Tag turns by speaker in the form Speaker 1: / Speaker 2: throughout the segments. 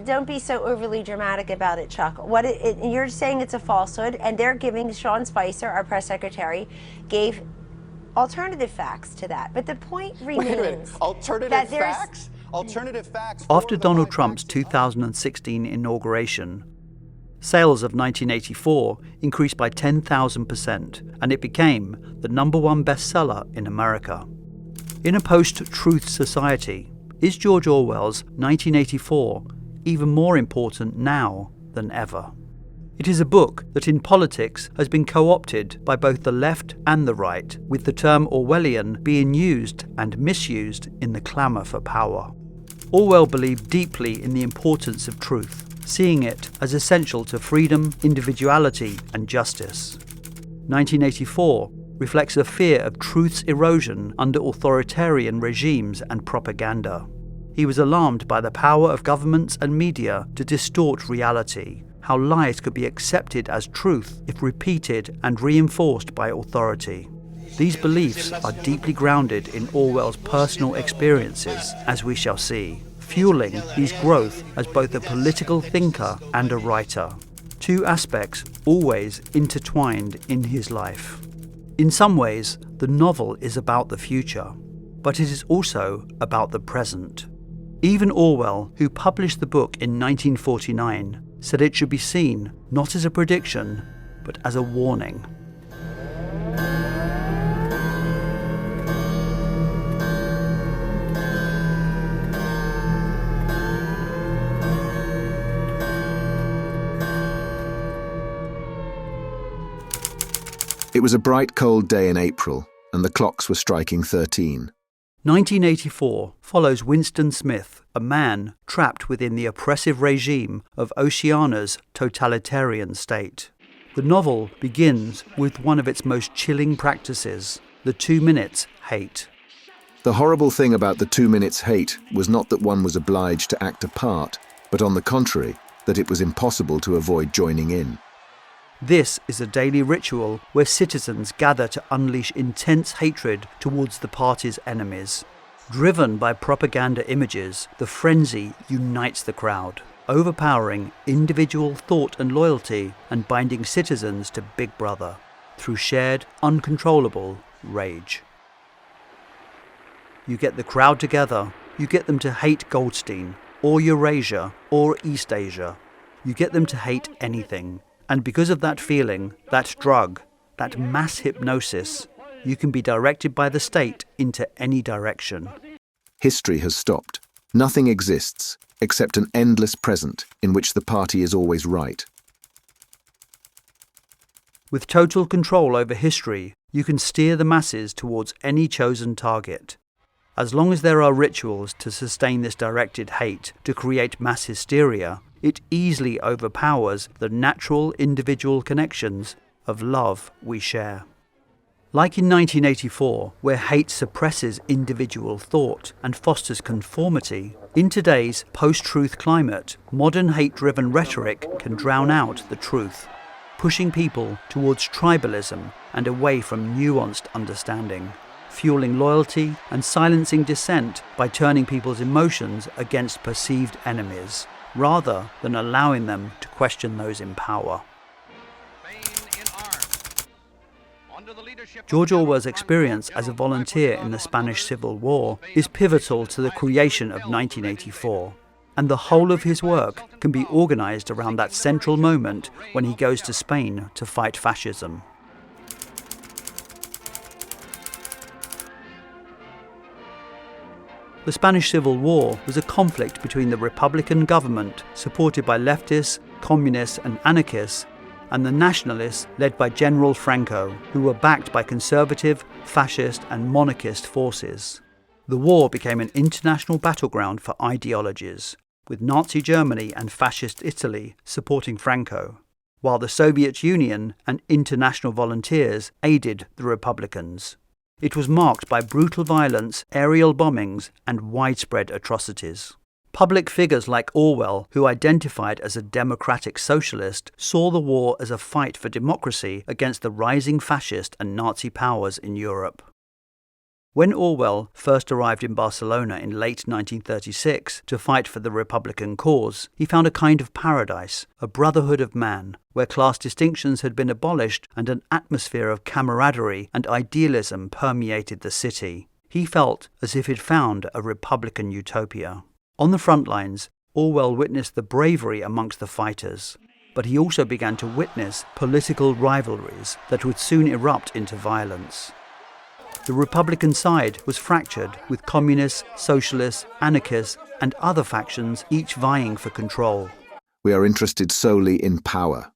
Speaker 1: don't be so overly dramatic about it, Chuck. You're saying it's a falsehood, and they're giving, Sean Spicer, our press secretary, gave alternative facts to that. But the point remains.
Speaker 2: Wait a minute. Alternative facts? Alternative facts.
Speaker 3: After Donald Trump's 2016 inauguration, sales of 1984 increased by 10,000%, and it became the #1 bestseller in America. In a post-truth society, is George Orwell's 1984 even more important now than ever? It is a book that in politics has been co-opted by both the left and the right, with the term Orwellian being used and misused in the clamour for power. Orwell believed deeply in the importance of truth, seeing it as essential to freedom, individuality, and justice. 1984 reflects a fear of truth's erosion under authoritarian regimes and propaganda. He was alarmed by the power of governments and media to distort reality, how lies could be accepted as truth if repeated and reinforced by authority. These beliefs are deeply grounded in Orwell's personal experiences, as we shall see, fueling his growth as both a political thinker and a writer, two aspects always intertwined in his life. In some ways, the novel is about the future, but it is also about the present. Even Orwell, who published the book in 1949, said it should be seen not as a prediction, but as a warning.
Speaker 4: It was a bright, cold day in April, and the clocks were striking 13.
Speaker 3: 1984 follows Winston Smith, a man trapped within the oppressive regime of Oceania's totalitarian state. The novel begins with one of its most chilling practices, the 2 minutes hate.
Speaker 4: The horrible thing about the 2 minutes hate was not that one was obliged to act a part, but on the contrary, that it was impossible to avoid joining in.
Speaker 3: This is a daily ritual where citizens gather to unleash intense hatred towards the party's enemies. Driven by propaganda images, the frenzy unites the crowd, overpowering individual thought and loyalty and binding citizens to Big Brother through shared, uncontrollable rage. You get the crowd together, you get them to hate Goldstein, or Eurasia, or Eastasia. You get them to hate anything. And because of that feeling, that drug, that mass hypnosis, you can be directed by the state into any direction.
Speaker 4: History has stopped. Nothing exists except an endless present in which the party is always right.
Speaker 3: With total control over history, you can steer the masses towards any chosen target. As long as there are rituals to sustain this directed hate to create mass hysteria, it easily overpowers the natural individual connections of love we share. Like in 1984, where hate suppresses individual thought and fosters conformity, in today's post-truth climate, modern hate-driven rhetoric can drown out the truth, pushing people towards tribalism and away from nuanced understanding, fueling loyalty and silencing dissent by turning people's emotions against perceived enemies, rather than allowing them to question those in power. George Orwell's experience as a volunteer in the Spanish Civil War is pivotal to the creation of 1984, and the whole of his work can be organised around that central moment when he goes to Spain to fight fascism. The Spanish Civil War was a conflict between the Republican government, supported by leftists, communists and anarchists, and the nationalists led by General Franco, who were backed by conservative, fascist and monarchist forces. The war became an international battleground for ideologies, with Nazi Germany and fascist Italy supporting Franco, while the Soviet Union and international volunteers aided the Republicans. It was marked by brutal violence, aerial bombings, and widespread atrocities. Public figures like Orwell, who identified as a democratic socialist, saw the war as a fight for democracy against the rising fascist and Nazi powers in Europe. When Orwell first arrived in Barcelona in late 1936 to fight for the Republican cause, he found a kind of paradise, a brotherhood of man, where class distinctions had been abolished and an atmosphere of camaraderie and idealism permeated the city. He felt as if he'd found a Republican utopia. On the front lines, Orwell witnessed the bravery amongst the fighters, but he also began to witness political rivalries that would soon erupt into violence. The Republican side was fractured, with communists, socialists, anarchists, and other factions each vying for control.
Speaker 4: We are interested solely in power,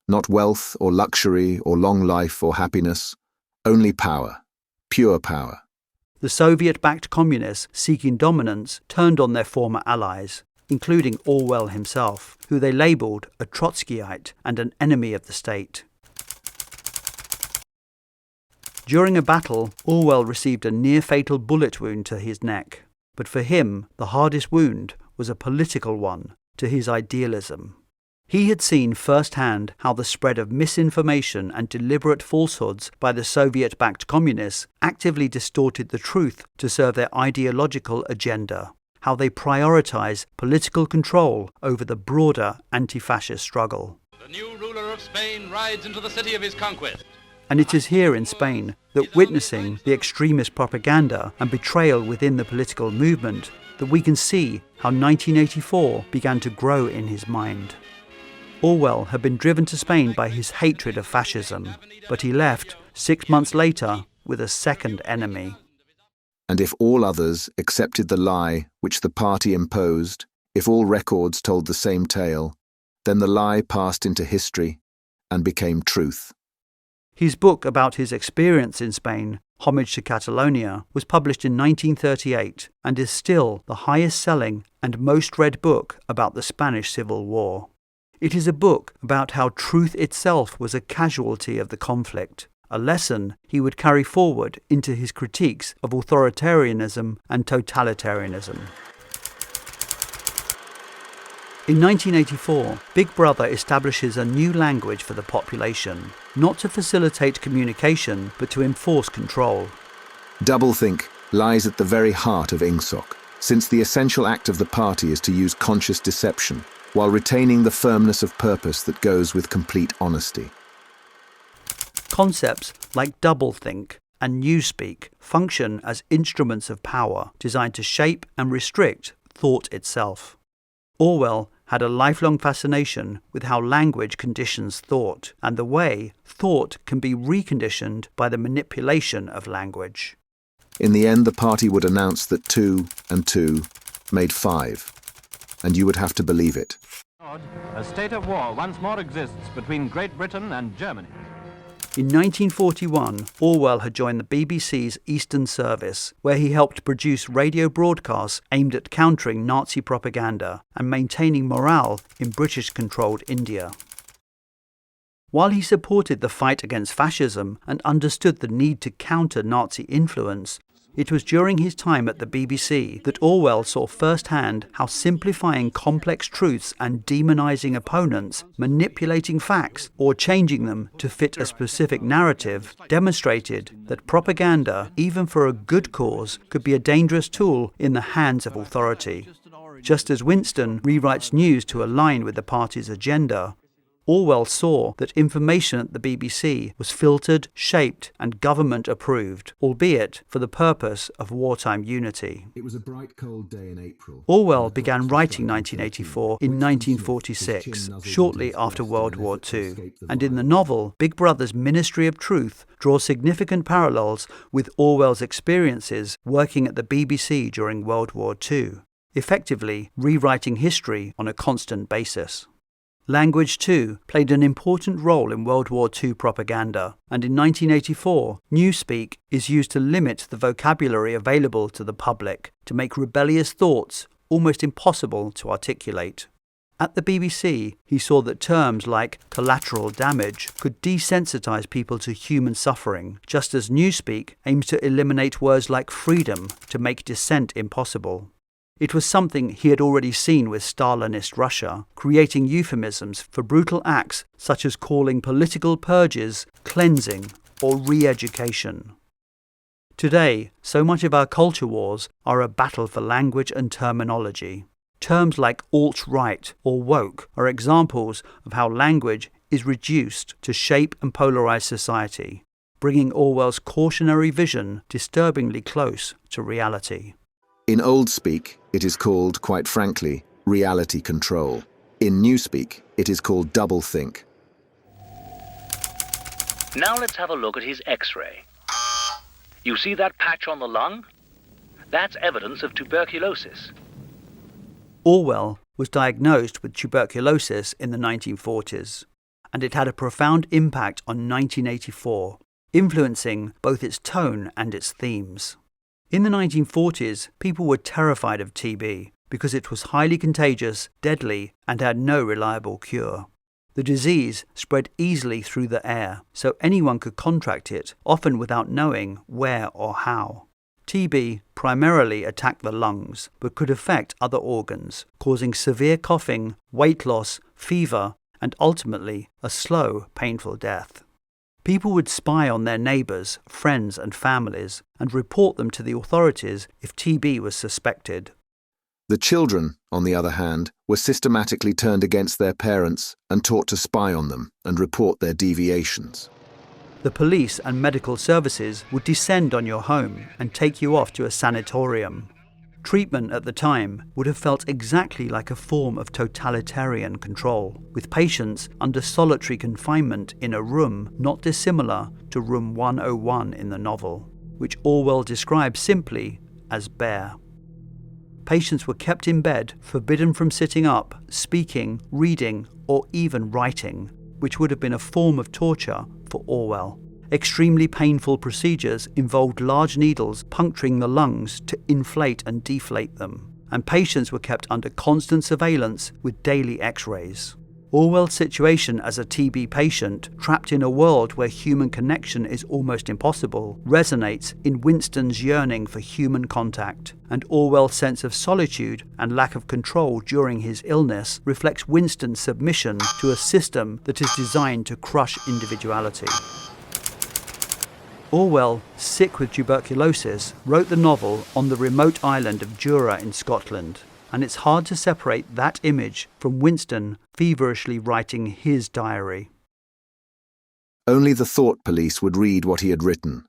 Speaker 4: not wealth or luxury or long life or happiness, only power, pure power.
Speaker 3: The Soviet-backed communists seeking dominance turned on their former allies, including Orwell himself, who they labelled a Trotskyite and an enemy of the state. During a battle, Orwell received a near-fatal bullet wound to his neck. But for him, the hardest wound was a political one, to his idealism. He had seen firsthand how the spread of misinformation and deliberate falsehoods by the Soviet-backed communists actively distorted the truth to serve their ideological agenda, how they prioritise political control over the broader anti-fascist struggle.
Speaker 5: The new ruler of Spain rides into the city of his conquest.
Speaker 3: And it is here in Spain that, witnessing the extremist propaganda and betrayal within the political movement, that we can see how 1984 began to grow in his mind. Orwell had been driven to Spain by his hatred of fascism, but he left 6 months later with a second enemy.
Speaker 4: And if all others accepted the lie which the party imposed, if all records told the same tale, then the lie passed into history and became truth.
Speaker 3: His book about his experience in Spain, Homage to Catalonia, was published in 1938 and is still the highest-selling and most-read book about the Spanish Civil War. It is a book about how truth itself was a casualty of the conflict, a lesson he would carry forward into his critiques of authoritarianism and totalitarianism. In 1984, Big Brother establishes a new language for the population, not to facilitate communication, but to enforce control.
Speaker 4: Doublethink lies at the very heart of INGSOC, since the essential act of the party is to use conscious deception, while retaining the firmness of purpose that goes with complete honesty.
Speaker 3: Concepts like doublethink and Newspeak function as instruments of power designed to shape and restrict thought itself. Orwell had a lifelong fascination with how language conditions thought, and the way thought can be reconditioned by the manipulation of language.
Speaker 4: In the end, the party would announce that 2 and 2 made 5, and you would have to believe it.
Speaker 6: A state of war once more exists between Great Britain and Germany.
Speaker 3: In 1941, Orwell had joined the BBC's Eastern Service, where he helped produce radio broadcasts aimed at countering Nazi propaganda and maintaining morale in British-controlled India. While he supported the fight against fascism and understood the need to counter Nazi influence, it was during his time at the BBC that Orwell saw firsthand how simplifying complex truths and demonizing opponents, manipulating facts, or changing them to fit a specific narrative demonstrated that propaganda, even for a good cause, could be a dangerous tool in the hands of authority. Just as Winston rewrites news to align with the party's agenda, Orwell saw that information at the BBC was filtered, shaped, and government-approved, albeit for the purpose of wartime unity.
Speaker 4: It was a bright, cold day in April.
Speaker 3: Orwell began writing 1984 in 1946, shortly after World War II, and in the novel, Big Brother's Ministry of Truth draws significant parallels with Orwell's experiences working at the BBC during World War II, effectively rewriting history on a constant basis. Language, too, played an important role in World War II propaganda, and in 1984, Newspeak is used to limit the vocabulary available to the public, to make rebellious thoughts almost impossible to articulate. At the BBC, he saw that terms like collateral damage could desensitize people to human suffering, just as Newspeak aims to eliminate words like freedom to make dissent impossible. It was something he had already seen with Stalinist Russia, creating euphemisms for brutal acts such as calling political purges cleansing or re-education. Today, so much of our culture wars are a battle for language and terminology. Terms like alt-right or woke are examples of how language is reduced to shape and polarize society, bringing Orwell's cautionary vision disturbingly close to reality.
Speaker 4: In old speak, it is called, quite frankly, reality control. In Newspeak, it is called doublethink.
Speaker 7: Now let's have a look at his X-ray. You see that patch on the lung? That's evidence of tuberculosis.
Speaker 3: Orwell was diagnosed with tuberculosis in the 1940s, and it had a profound impact on 1984, influencing both its tone and its themes. In the 1940s, people were terrified of TB because it was highly contagious, deadly, and had no reliable cure. The disease spread easily through the air, so anyone could contract it, often without knowing where or how. TB primarily attacked the lungs, but could affect other organs, causing severe coughing, weight loss, fever, and ultimately a slow, painful death. People would spy on their neighbours, friends and families and report them to the authorities if TB was suspected.
Speaker 4: The children, on the other hand, were systematically turned against their parents and taught to spy on them and report their deviations.
Speaker 3: The police and medical services would descend on your home and take you off to a sanatorium. Treatment at the time would have felt exactly like a form of totalitarian control, with patients under solitary confinement in a room not dissimilar to Room 101 in the novel, which Orwell describes simply as bare. Patients were kept in bed, forbidden from sitting up, speaking, reading, or even writing, which would have been a form of torture for Orwell. Extremely painful procedures involved large needles puncturing the lungs to inflate and deflate them, and patients were kept under constant surveillance with daily X-rays. Orwell's situation as a TB patient, trapped in a world where human connection is almost impossible, resonates in Winston's yearning for human contact, and Orwell's sense of solitude and lack of control during his illness reflects Winston's submission to a system that is designed to crush individuality. Orwell, sick with tuberculosis, wrote the novel on the remote island of Jura in Scotland, and it's hard to separate that image from Winston feverishly writing his diary.
Speaker 4: Only the thought police would read what he had written,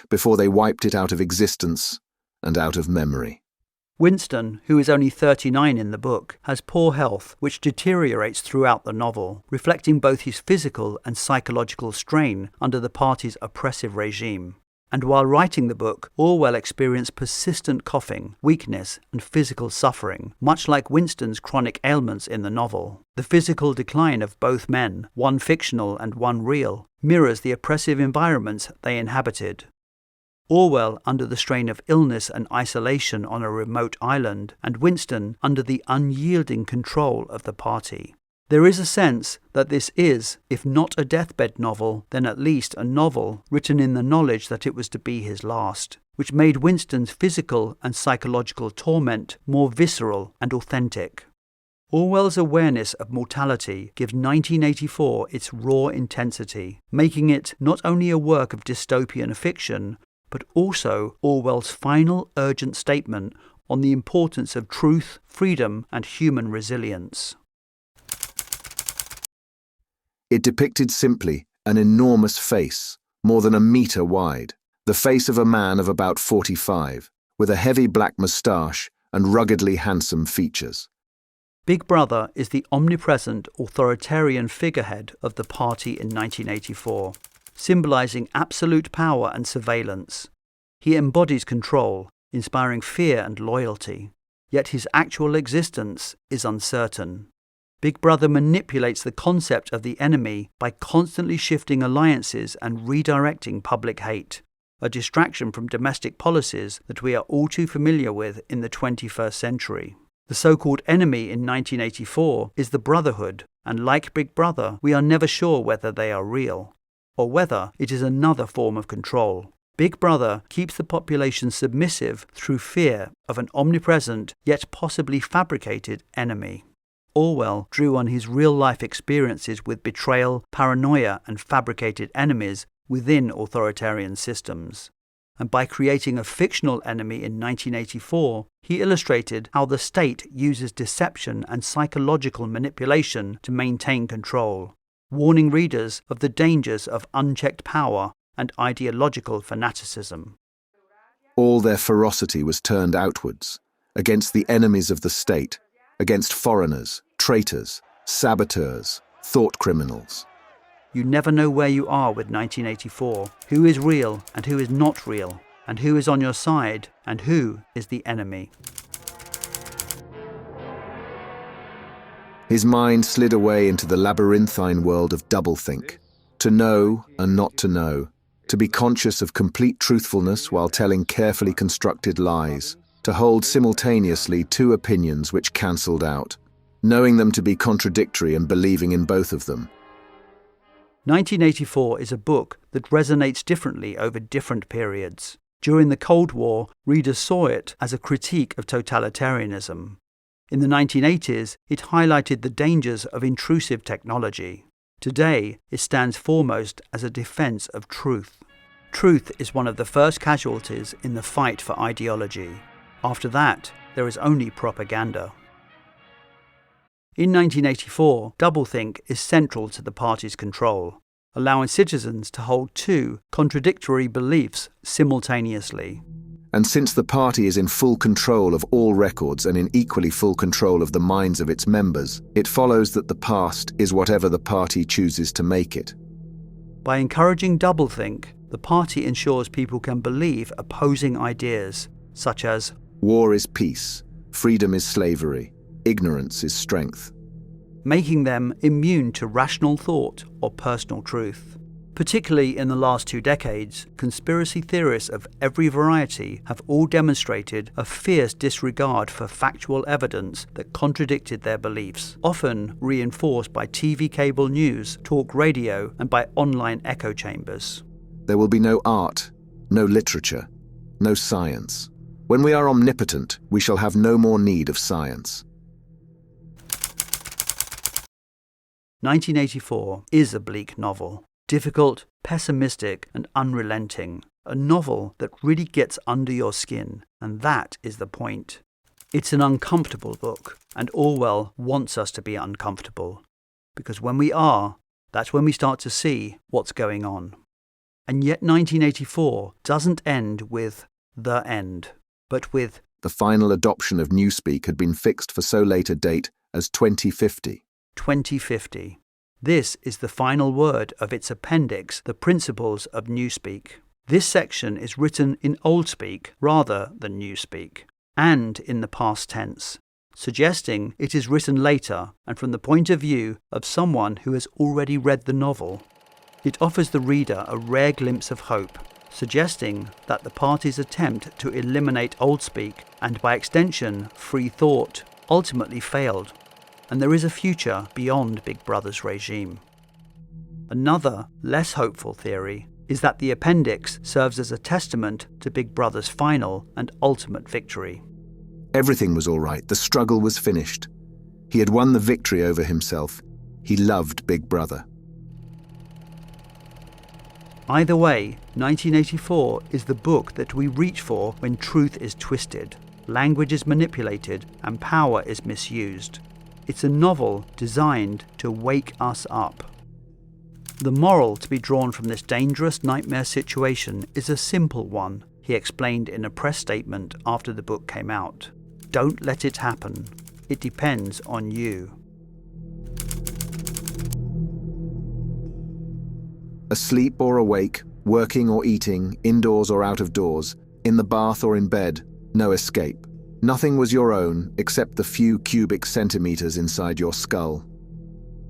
Speaker 4: before they wiped it out of existence and out of memory.
Speaker 3: Winston, who is only 39 in the book, has poor health which deteriorates throughout the novel, reflecting both his physical and psychological strain under the party's oppressive regime. And while writing the book, Orwell experienced persistent coughing, weakness, and physical suffering, much like Winston's chronic ailments in the novel. The physical decline of both men, one fictional and one real, mirrors the oppressive environments they inhabited. Orwell under the strain of illness and isolation on a remote island, and Winston under the unyielding control of the party. There is a sense that this is, if not a deathbed novel, then at least a novel written in the knowledge that it was to be his last, which made Winston's physical and psychological torment more visceral and authentic. Orwell's awareness of mortality gives 1984 its raw intensity, making it not only a work of dystopian fiction, but also Orwell's final urgent statement on the importance of truth, freedom, and human resilience.
Speaker 4: It depicted simply an enormous face, more than a metre wide, the face of a man of about 45, with a heavy black moustache and ruggedly handsome features.
Speaker 3: Big Brother is the omnipresent authoritarian figurehead of the party in 1984, symbolising absolute power and surveillance. He embodies control, inspiring fear and loyalty, yet his actual existence is uncertain. Big Brother manipulates the concept of the enemy by constantly shifting alliances and redirecting public hate, a distraction from domestic policies that we are all too familiar with in the 21st century. The so-called enemy in 1984 is the Brotherhood, and like Big Brother, we are never sure whether they are real, or whether it is another form of control. Big Brother keeps the population submissive through fear of an omnipresent, yet possibly fabricated enemy. Orwell drew on his real-life experiences with betrayal, paranoia, and fabricated enemies within authoritarian systems. and by creating a fictional enemy in 1984, he illustrated how the state uses deception and psychological manipulation to maintain control, warning readers of the dangers of unchecked power and ideological fanaticism.
Speaker 4: All their ferocity was turned outwards, against the enemies of the state, against foreigners, traitors, saboteurs, thought criminals.
Speaker 3: You never know where you are with 1984, who is real and who is not real, and who is on your side and who is the enemy.
Speaker 4: His mind slid away into the labyrinthine world of doublethink, to know and not to know, to be conscious of complete truthfulness while telling carefully constructed lies, to hold simultaneously two opinions which cancelled out, knowing them to be contradictory and believing in both of them.
Speaker 3: 1984 is a book that resonates differently over different periods. During the Cold War, readers saw it as a critique of totalitarianism. In the 1980s, it highlighted the dangers of intrusive technology. Today, it stands foremost as a defense of truth. Truth is one of the first casualties in the fight for ideology. After that, there is only propaganda. In 1984, doublethink is central to the party's control, allowing citizens to hold two contradictory beliefs simultaneously.
Speaker 4: And since the party is in full control of all records and in equally full control of the minds of its members, it follows that the past is whatever the party chooses to make it.
Speaker 3: By encouraging doublethink, the party ensures people can believe opposing ideas, such as
Speaker 4: war is peace, freedom is slavery, ignorance is strength,
Speaker 3: making them immune to rational thought or personal truth. Particularly in the last 2 decades, conspiracy theorists of every variety have all demonstrated a fierce disregard for factual evidence that contradicted their beliefs, often reinforced by TV cable news, talk radio, and by online echo chambers.
Speaker 4: There will be no art, no literature, no science. When we are omnipotent, we shall have no more need of science.
Speaker 3: 1984 is a bleak novel. Difficult, pessimistic, and unrelenting. A novel that really gets under your skin, and that is the point. It's an uncomfortable book, and Orwell wants us to be uncomfortable. Because when we are, that's when we start to see what's going on. And yet 1984 doesn't end with the end, but with
Speaker 4: the final adoption of Newspeak had been fixed for so late a date as 2050.
Speaker 3: 2050. This is the final word of its appendix, The Principles of Newspeak. This section is written in Old Speak rather than Newspeak, and in the past tense, suggesting it is written later and from the point of view of someone who has already read the novel. It offers the reader a rare glimpse of hope, suggesting that the party's attempt to eliminate Old Speak, and by extension free thought, ultimately failed, and there is a future beyond Big Brother's regime. Another, less hopeful theory is that the appendix serves as a testament to Big Brother's final and ultimate victory.
Speaker 4: Everything was all right. The struggle was finished. He had won the victory over himself. He loved Big Brother.
Speaker 3: Either way, 1984 is the book that we reach for when truth is twisted, language is manipulated, and power is misused. It's a novel designed to wake us up. The moral to be drawn from this dangerous nightmare situation is a simple one, he explained in a press statement after the book came out. Don't let it happen. It depends on you.
Speaker 4: Asleep or awake, working or eating, indoors or out of doors, in the bath or in bed, no escape. Nothing was your own except the few cubic centimeters inside your skull.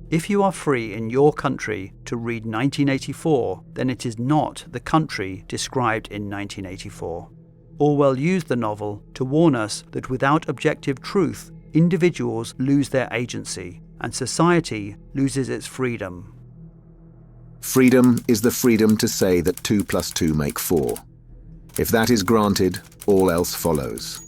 Speaker 3: If you are free in your country to read 1984, then it is not the country described in 1984. Orwell used the novel to warn us that without objective truth, individuals lose their agency and society loses its freedom.
Speaker 4: Freedom is the freedom to say that 2 + 2 make 4. If that is granted, all else follows.